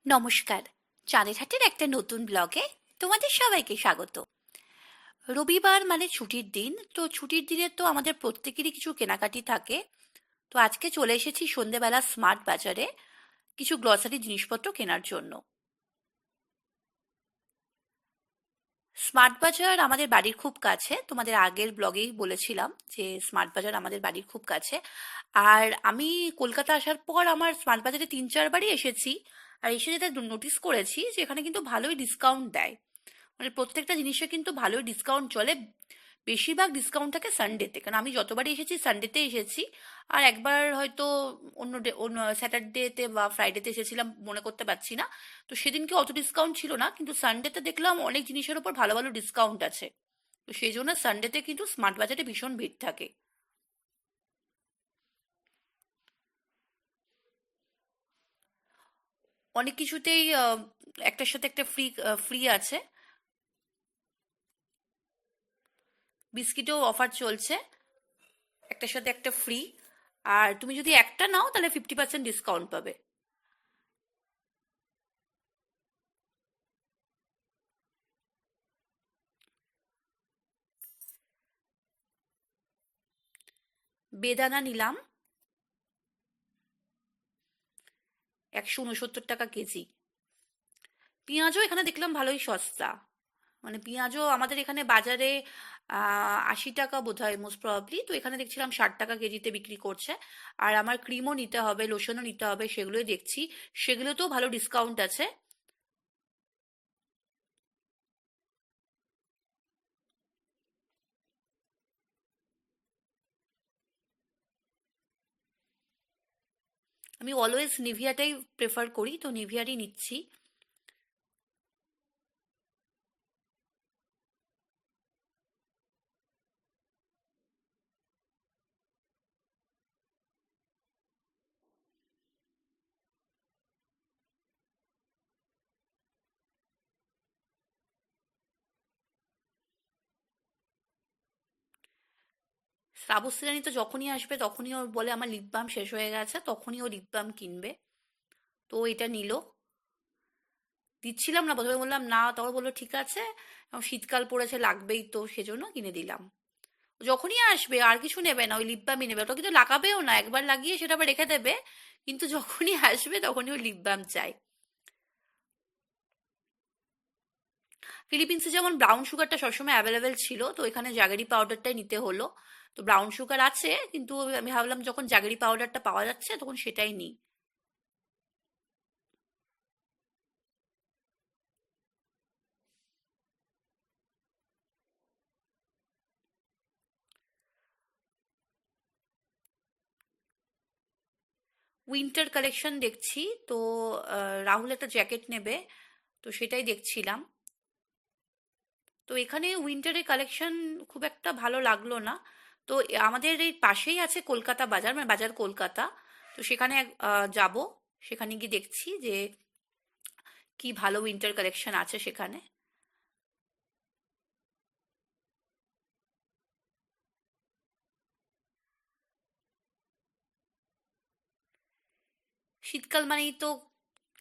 নমস্কার। চাঁদের হাটের একটা নতুন ব্লগে তোমাদের সবাইকে স্বাগত। রবিবার মানে ছুটির দিন, তো ছুটির দিনে তো আমাদের প্রত্যেকেরই কিছু কেনাকাটি থাকে। তো আজকে চলে এসেছি সন্ধেবেলা স্মার্ট বাজারে কিছু গ্রসারি জিনিসপত্র কেনার জন্য। স্মার্ট বাজার আমাদের বাড়ির খুব কাছে, তোমাদের আগের ব্লগেই বলেছিলাম যে স্মার্ট বাজার আমাদের বাড়ির খুব কাছে। আর আমি কলকাতা আসার পর আমার স্মার্ট বাজারে 3-4বারই এসেছি। আর এসে যেটা নোটিস করেছি যে এখানে কিন্তু ভালোই ডিসকাউন্ট দেয়, মানে প্রত্যেকটা জিনিসে কিন্তু ভালোই ডিসকাউন্ট চলে। বেশিরভাগ ডিসকাউন্ট থাকে সানডেতে, কারণ আমি যতবারই এসেছি সানডেতে এসেছি। আর একবার হয়তো অন্য স্যাটারডেতে বা ফ্রাইডেতে এসেছিলাম, মনে করতে পারছি না। তো সেদিনকে অত ডিসকাউন্ট ছিল না, কিন্তু সানডেতে দেখলাম অনেক জিনিসের উপর ভালো ভালো ডিসকাউন্ট আছে। তো সেই জন্য সানডেতে কিন্তু স্মার্ট বাজারে ভীষণ ভিড় থাকে। অনেক কিছুতেই একটার সাথে একটা ফ্রি ফ্রি আছে। বিস্কিটেও অফার চলছে, একটার সাথে একটা ফ্রি। আর তুমি যদি একটা নাও তাহলে 50% ডিসকাউন্ট পাবে। বেদানা নিলাম 169 টাকা কেজি। পেঁয়াজও এখানে দেখলাম ভালোই সস্তা, মানে পেঁয়াজও আমাদের এখানে বাজারে 80 টাকা বোধ হয় মোস্ট প্রবাবলি, তো এখানে দেখছিলাম 60 টাকা কেজিতে বিক্রি করছে। আর আমার ক্রিমও নিতে হবে, লোশনও নিতে হবে, সেগুলোই দেখছি, সেগুলোতেও ভালো ডিসকাউন্ট আছে। আমি অলওয়েজ নিভিয়াটাই প্রেফার করি, তো নিভিয়ারই নিচ্ছি। শ্রাবস্তিরানী তো যখনই আসবে তখনই ওর বলে আমার লিপ বাম শেষ হয়ে গেছে, তখনই ও লিপ বাম কিনবে। তো ও এটা নিল। দিচ্ছিলাম না, প্রথমে বললাম না, তারপর বললো ঠিক আছে, এখন শীতকাল পড়েছে লাগবেই, তো সেজন্য কিনে দিলাম। যখনই আসবে আর কিছু নেবে না, ওই লিপ বামই নেবে। ওটা কিন্তু লাগাবেও না, একবার লাগিয়ে সেটা আবার রেখে দেবে। কিন্তু যখনই আসবে তখনই ওই লিপ বাম চাই। ফিলিপিন্সে যেমন ব্রাউন সুগারটা সবসময় অ্যাভেলেবেল ছিল, তো এখানে জাগেরি পাউডারটাই নিতে হলো। তো ব্রাউন সুগার আছে, কিন্তু আমি ভাবলাম যখন জাগেরি পাউডারটা পাওয়া যাচ্ছে তখন সেটাই নিই। উইন্টার কালেকশন দেখছি। তো রাহুল একটা জ্যাকেট নেবে, তো সেটাই দেখছিলাম। তো এখানে উইন্টারের কালেকশন খুব একটা ভালো লাগলো না। তো আমাদের এই পাশেই আছে কলকাতা বাজার, মানে বাজার কলকাতা। তো সেখানে যাব, সেখানে গিয়ে দেখছি যে কি ভালো উইন্টার কালেকশন আছে সেখানে। শীতকাল মানেই তো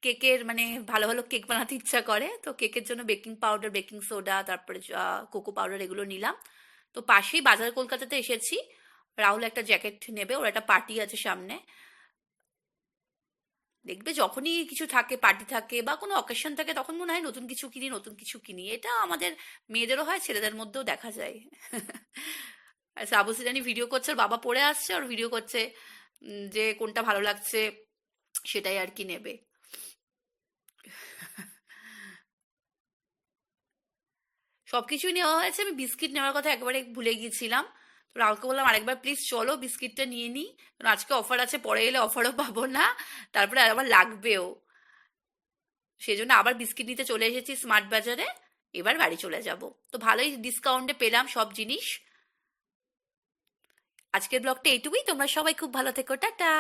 কেকের, মানে ভালো ভালো কেক বানাতে ইচ্ছা করে, তো কেকের জন্য বেকিং পাউডার, বেকিং সোডা, তারপরে কোকো পাউডার এগুলো নিলাম। তো পাশেই বাজার কলকাতাতে এসেছি। রাহুল একটা জ্যাকেট নেবে, ওর একটা পার্টি আছে সামনে। দেখবে যখনই কিছু থাকে, পার্টি থাকে বা কোনো অকেশন থাকে, তখন মনে হয় নতুন কিছু কিনি, নতুন কিছু কিনি। এটা আমাদের মেয়েদেরও হয়, ছেলেদের মধ্যেও দেখা যায়। আর সাবু সিরানি ভিডিও করছে, ওর বাবা পড়ে আসছে, ওর ভিডিও করছে যে কোনটা ভালো লাগছে সেটাই আর কি নেবে। সবকিছুই নেওয়া হয়েছে, আমি বিস্কিট নেওয়ার কথা একেবারে ভুলে গিয়েছিলাম। তো রাহুলকে বললাম আরেকবার প্লিজ চলো বিস্কিটটা নিয়ে নিই, কারণ আজকে অফার আছে, পরে এলে অফারও পাবো না, তারপরে আবার লাগবেও। সেজন্য আবার বিস্কিট নিতে চলে এসেছি স্মার্ট বাজারে। এবার বাড়ি চলে যাব। তো ভালোই ডিসকাউন্টে পেলাম সব জিনিস। আজকের ব্লগটা এইটুকুই, তোমরা সবাই খুব ভালো থেকো, টাটা।